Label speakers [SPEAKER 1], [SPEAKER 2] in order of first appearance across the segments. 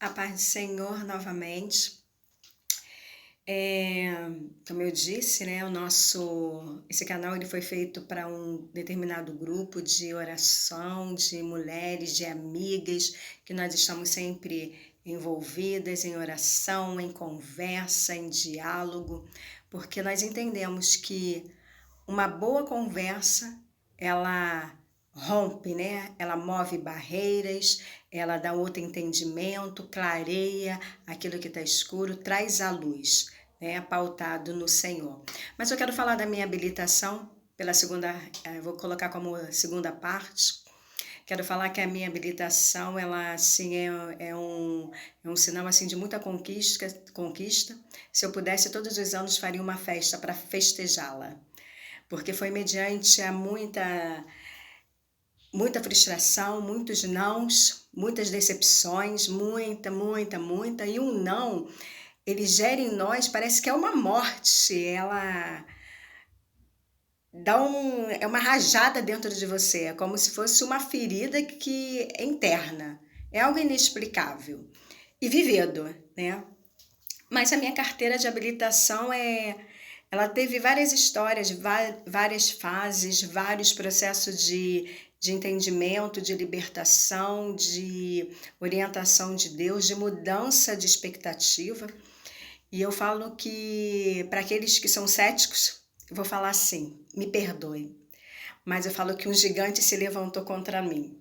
[SPEAKER 1] A paz do Senhor novamente. É, Como eu disse, né, esse canal ele foi feito para um determinado grupo de oração, de mulheres, de amigas, que nós estamos sempre envolvidas em oração, em conversa, em diálogo, porque nós entendemos que uma boa conversa, ela rompe, né? Ela move barreiras, ela dá outro entendimento, clareia aquilo que está escuro, traz a luz, né? Pautado no Senhor. Mas eu quero falar da minha habilitação pela segunda, vou colocar como segunda parte. Quero falar que a minha habilitação, ela assim é um sinal assim de muita conquista. Se eu pudesse, todos os anos faria uma festa para festejá-la, porque foi mediante a muita frustração, muitos nãos, muitas decepções, muita, e um não, ele gera em nós, parece que é uma morte, ela é uma rajada dentro de você, é como se fosse uma ferida que é interna, é algo inexplicável e vivido, né? Mas a minha carteira de habilitação ela teve várias histórias, várias fases, vários processos de entendimento, de libertação, de orientação de Deus, de mudança de expectativa. E eu falo que, para aqueles que são céticos, eu vou falar assim: me perdoe, mas eu falo que um gigante se levantou contra mim.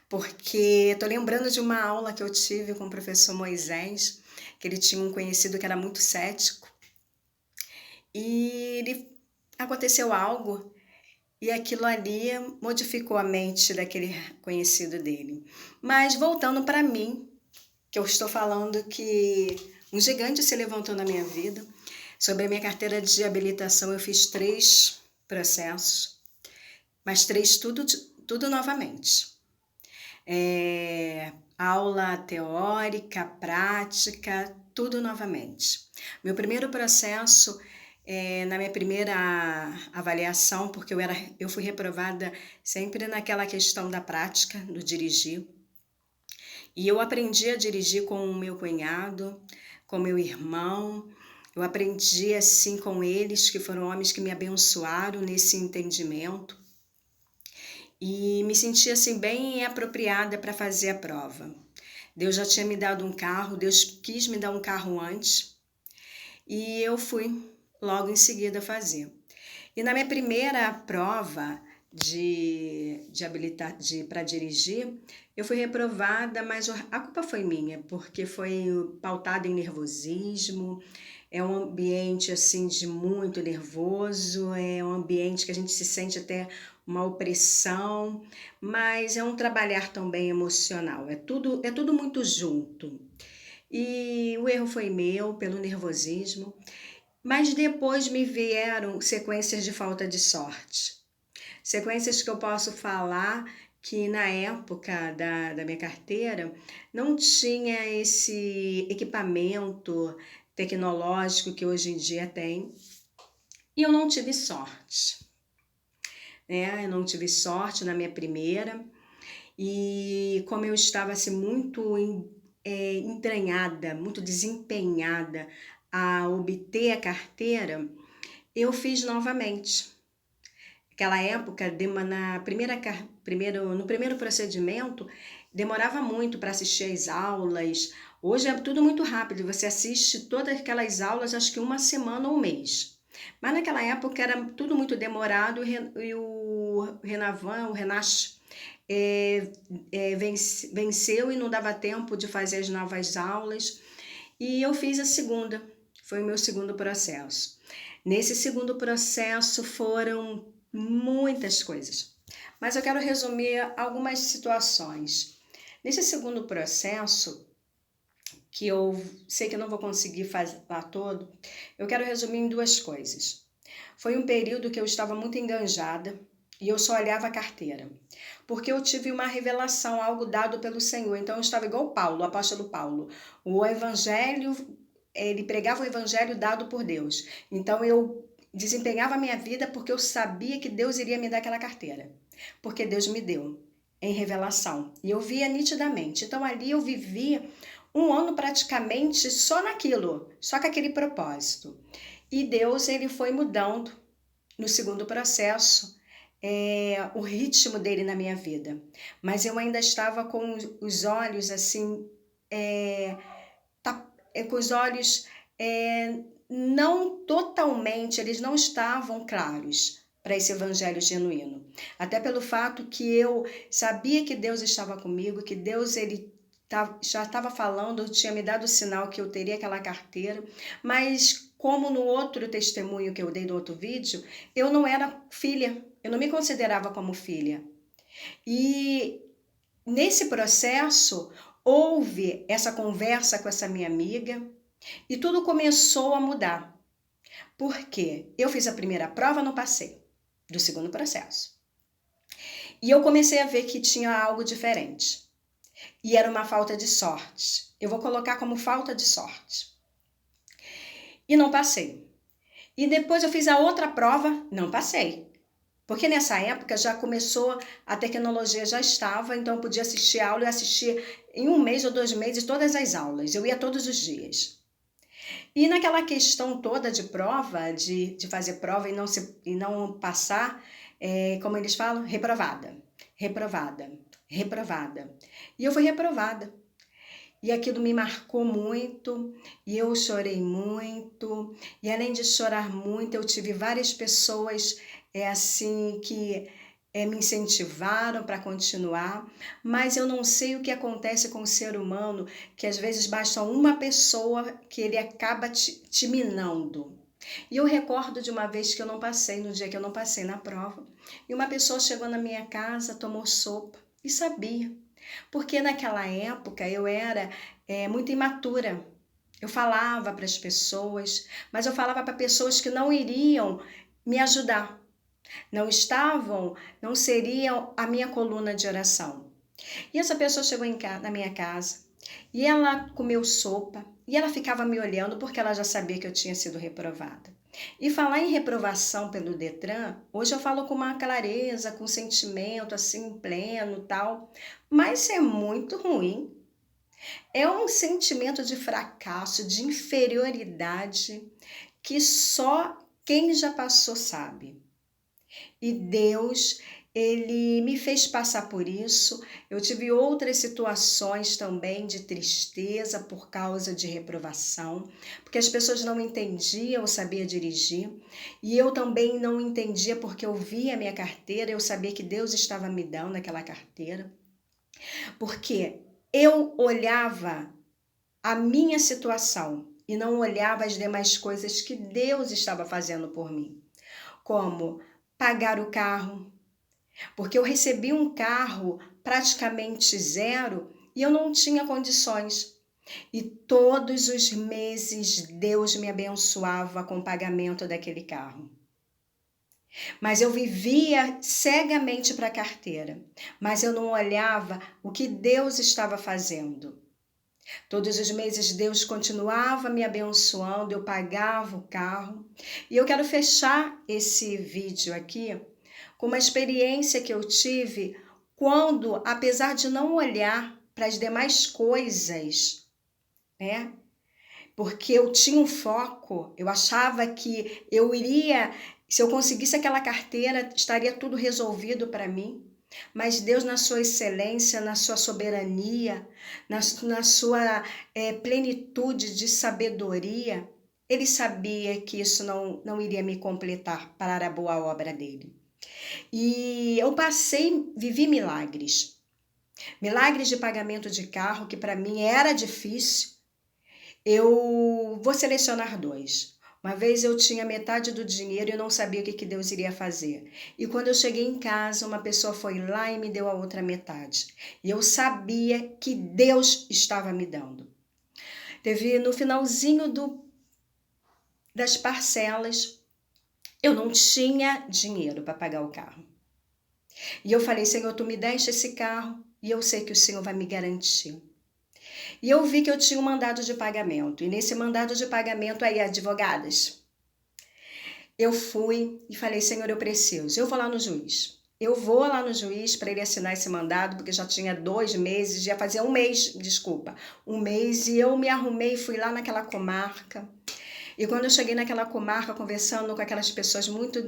[SPEAKER 1] Porque estou lembrando de uma aula que eu tive com o professor Moisés, que ele tinha um conhecido que era muito cético, e aconteceu algo e aquilo ali modificou a mente daquele conhecido dele. Mas voltando para mim, que eu estou falando que um gigante se levantou na minha vida. Sobre a minha carteira de habilitação, eu fiz 3 processos, mas 3 tudo novamente. Aula teórica, prática, tudo novamente. Meu primeiro processo, na minha primeira avaliação, porque eu fui reprovada sempre naquela questão da prática, do dirigir. E eu aprendi a dirigir com o meu cunhado, com meu irmão. Eu aprendi assim com eles, que foram homens que me abençoaram nesse entendimento. E me senti assim bem apropriada para fazer a prova. Deus já tinha me dado um carro, Deus quis me dar um carro antes, e eu fui logo em seguida fazer. E na minha primeira prova para dirigir, eu fui reprovada, mas a culpa foi minha, porque foi pautada em nervosismo. É um ambiente assim de muito nervoso, é um ambiente que a gente se sente até uma opressão, mas é um trabalhar também emocional, é tudo muito junto. E o erro foi meu, pelo nervosismo, mas depois me vieram sequências de falta de sorte. Sequências que eu posso falar que na época da minha carteira não tinha esse equipamento tecnológico que hoje em dia tem, e eu não tive sorte, né? Eu não tive sorte na minha primeira, e como eu estava assim, muito entranhada, muito desempenhada a obter a carteira, eu fiz novamente. Naquela época, no primeiro procedimento, demorava muito para assistir às aulas. Hoje é tudo muito rápido, você assiste todas aquelas aulas, acho que uma semana ou um mês. Mas naquela época era tudo muito demorado, e o Renavan, o Renache, venceu e não dava tempo de fazer as novas aulas. E eu fiz a segunda, foi o meu segundo processo. Nesse segundo processo foram muitas coisas, mas eu quero resumir algumas situações. Nesse segundo processo, que eu sei que eu não vou conseguir falar todo, eu quero resumir em 2 coisas. Foi um período que eu estava muito enganjada e eu só olhava a carteira, porque eu tive uma revelação, algo dado pelo Senhor. Então eu estava igual Paulo, o apóstolo Paulo. O evangelho, ele pregava o evangelho dado por Deus. Então eu desempenhava a minha vida porque eu sabia que Deus iria me dar aquela carteira, porque Deus me deu. em revelação. E eu via nitidamente. Então ali eu vivia um ano praticamente só naquilo, só com aquele propósito. E Deus, ele foi mudando no segundo processo o ritmo dele na minha vida. Mas eu ainda estava com os olhos assim, com os olhos não totalmente, eles não estavam claros para esse evangelho genuíno. Até pelo fato que eu sabia que Deus estava comigo, que Deus já estava falando, tinha me dado o sinal que eu teria aquela carteira, mas como no outro testemunho que eu dei no outro vídeo, eu não era filha, eu não me considerava como filha. E nesse processo, houve essa conversa com essa minha amiga e tudo começou a mudar. Por quê? Eu fiz a primeira prova, não passei, do segundo processo. E eu comecei a ver que tinha algo diferente. E era uma falta de sorte. Eu vou colocar como falta de sorte. E não passei. E depois eu fiz a outra prova, não passei. Porque nessa época já começou, a tecnologia já estava, então eu podia assistir aula, eu assistia em 1 mês ou 2 meses todas as aulas. Eu ia todos os dias. E naquela questão toda de prova, de fazer prova e não passar, como eles falam, reprovada, reprovada, reprovada. E eu fui reprovada. E aquilo me marcou muito, e eu chorei muito, e além de chorar muito, eu tive várias pessoas assim que me incentivaram para continuar, mas eu não sei o que acontece com o ser humano, que às vezes basta uma pessoa que ele acaba te minando. E eu recordo de uma vez que eu não passei, no dia que eu não passei na prova, e uma pessoa chegou na minha casa, tomou sopa e sabia. Porque naquela época eu era muito imatura. Eu falava para as pessoas, mas eu falava para pessoas que não iriam me ajudar. Não seriam a minha coluna de oração. E essa pessoa chegou na minha casa e ela comeu sopa e ela ficava me olhando porque ela já sabia que eu tinha sido reprovada. E falar em reprovação pelo Detran, hoje eu falo com uma clareza, com sentimento assim pleno, tal, mas é muito ruim. É um sentimento de fracasso, de inferioridade que só quem já passou sabe. E Deus, ele me fez passar por isso. Eu tive outras situações também de tristeza por causa de reprovação, porque as pessoas não entendiam, eu sabia dirigir, e eu também não entendia porque eu via a minha carteira, eu sabia que Deus estava me dando aquela carteira, porque eu olhava a minha situação e não olhava as demais coisas que Deus estava fazendo por mim, como pagar o carro, porque eu recebi um carro praticamente zero e eu não tinha condições. E todos os meses Deus me abençoava com o pagamento daquele carro. Mas eu vivia cegamente para a carteira, mas eu não olhava o que Deus estava fazendo. Todos os meses Deus continuava me abençoando, eu pagava o carro. E eu quero fechar esse vídeo aqui com uma experiência que eu tive quando, apesar de não olhar para as demais coisas, né? Porque eu tinha um foco, eu achava que eu iria, se eu conseguisse aquela carteira, estaria tudo resolvido para mim. Mas Deus, na sua excelência, na sua soberania, na sua plenitude de sabedoria, Ele sabia que isso não iria me completar para a boa obra dele. E eu vivi milagres. Milagres de pagamento de carro, que para mim era difícil. Eu vou selecionar 2. Uma vez eu tinha metade do dinheiro e eu não sabia o que Deus iria fazer. E quando eu cheguei em casa, uma pessoa foi lá e me deu a outra metade. E eu sabia que Deus estava me dando. Teve no finalzinho das parcelas, eu não tinha dinheiro para pagar o carro. E eu falei, Senhor, tu me deste esse carro e eu sei que o Senhor vai me garantir. E eu vi que eu tinha um mandado de pagamento. E nesse mandado de pagamento aí, advogadas, eu fui e falei, Senhor, eu preciso. Eu vou lá no juiz. eu vou lá no juiz para ele assinar esse mandado, porque já tinha 2 meses, já fazia 1 mês, desculpa, 1 mês, e eu me arrumei e fui lá naquela comarca. E quando eu cheguei naquela comarca, conversando com aquelas pessoas muito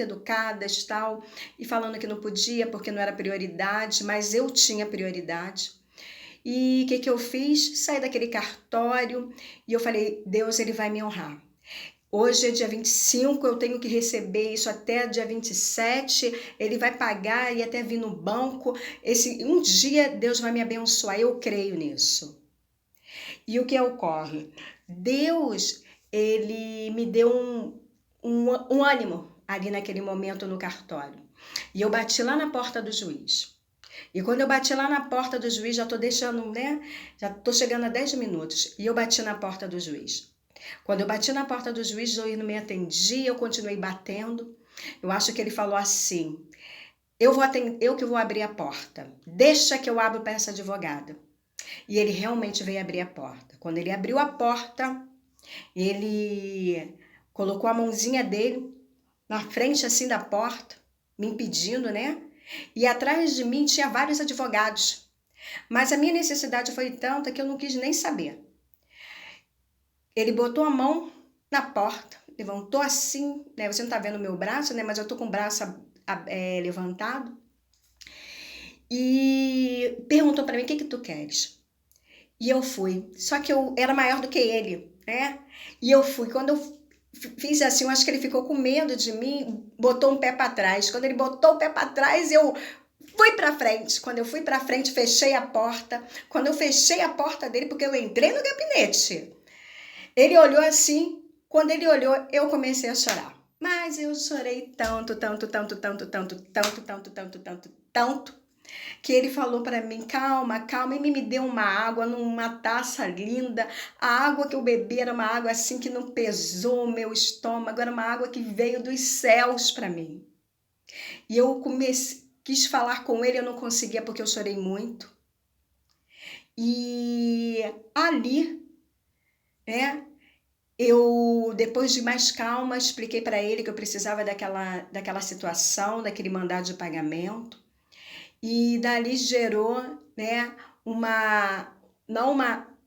[SPEAKER 1] educadas, tal, e falando que não podia porque não era prioridade, mas eu tinha prioridade. E o que que eu fiz? Saí daquele cartório e eu falei, Deus, ele vai me honrar. Hoje é dia 25, eu tenho que receber isso até dia 27, ele vai pagar e até vir no banco. Um dia Deus vai me abençoar, eu creio nisso. E o que ocorre? Deus, ele me deu um ânimo ali naquele momento no cartório. E eu bati lá na porta do juiz. E quando eu bati lá na porta do juiz, já estou deixando, né? Já estou chegando a 10 minutos. E eu bati na porta do juiz. Quando eu bati na porta do juiz, o juiz não me atendia, eu continuei batendo. Eu acho que ele falou assim, eu que vou abrir a porta. Deixa que eu abro para essa advogada. E ele realmente veio abrir a porta. Quando ele abriu a porta, ele colocou a mãozinha dele na frente assim da porta, me impedindo, né? E atrás de mim tinha vários advogados. Mas a minha necessidade foi tanta que eu não quis nem saber. Ele botou a mão na porta, levantou assim, né? Você não tá vendo o meu braço, né? Mas eu tô com o braço levantado. E perguntou para mim, o que que tu queres? E eu fui. Só que eu era maior do que ele, né? E eu fui. Quando eu fiz assim, eu acho que ele ficou com medo de mim, botou um pé para trás. Quando ele botou o pé para trás, eu fui para frente. Quando eu fui para frente, fechei a porta. Quando eu fechei a porta dele, porque eu entrei no gabinete, ele olhou assim. Quando ele olhou, eu comecei a chorar. Mas eu chorei tanto, que ele falou para mim, calma, calma, e me deu uma água numa taça linda. A água que eu bebi era uma água assim que não pesou o meu estômago, era uma água que veio dos céus para mim. E eu quis falar com ele, eu não conseguia porque eu chorei muito. E ali, né, eu, depois de mais calma, expliquei para ele que eu precisava daquela situação, daquele mandado de pagamento. E dali gerou, né,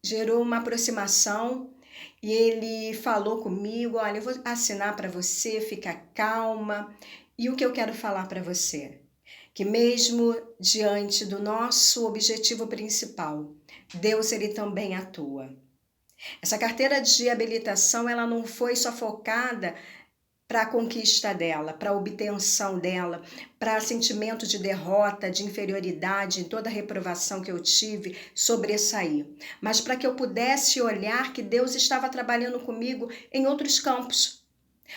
[SPEAKER 1] gerou uma aproximação. E ele falou comigo, olha, eu vou assinar para você, fica calma. E o que eu quero falar para você? Que mesmo diante do nosso objetivo principal, Deus, ele também atua. Essa carteira de habilitação, ela não foi só focada para a conquista dela, para a obtenção dela, para sentimento de derrota, de inferioridade, em toda a reprovação que eu tive, sobressair. Mas para que eu pudesse olhar que Deus estava trabalhando comigo em outros campos.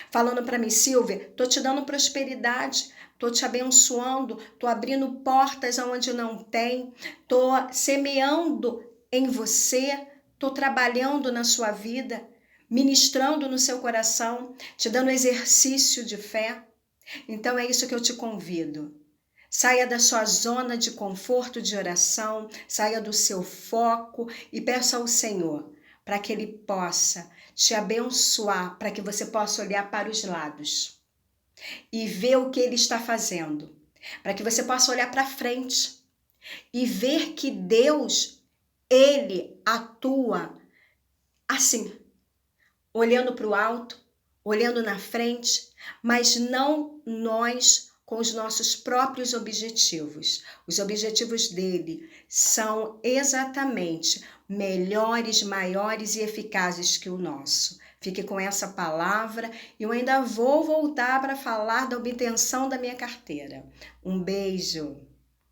[SPEAKER 1] Falando para mim, Silvia, estou te dando prosperidade, estou te abençoando, estou abrindo portas onde não tem, estou semeando em você, estou trabalhando na sua vida, ministrando no seu coração, te dando exercício de fé. Então é isso que eu te convido. Saia da sua zona de conforto de oração, saia do seu foco e peça ao Senhor para que Ele possa te abençoar, para que você possa olhar para os lados e ver o que Ele está fazendo, para que você possa olhar para frente e ver que Deus, Ele atua assim, olhando para o alto, olhando na frente, mas não nós com os nossos próprios objetivos. Os objetivos dele são exatamente melhores, maiores e eficazes que o nosso. Fique com essa palavra e eu ainda vou voltar para falar da obtenção da minha carteira. Um beijo!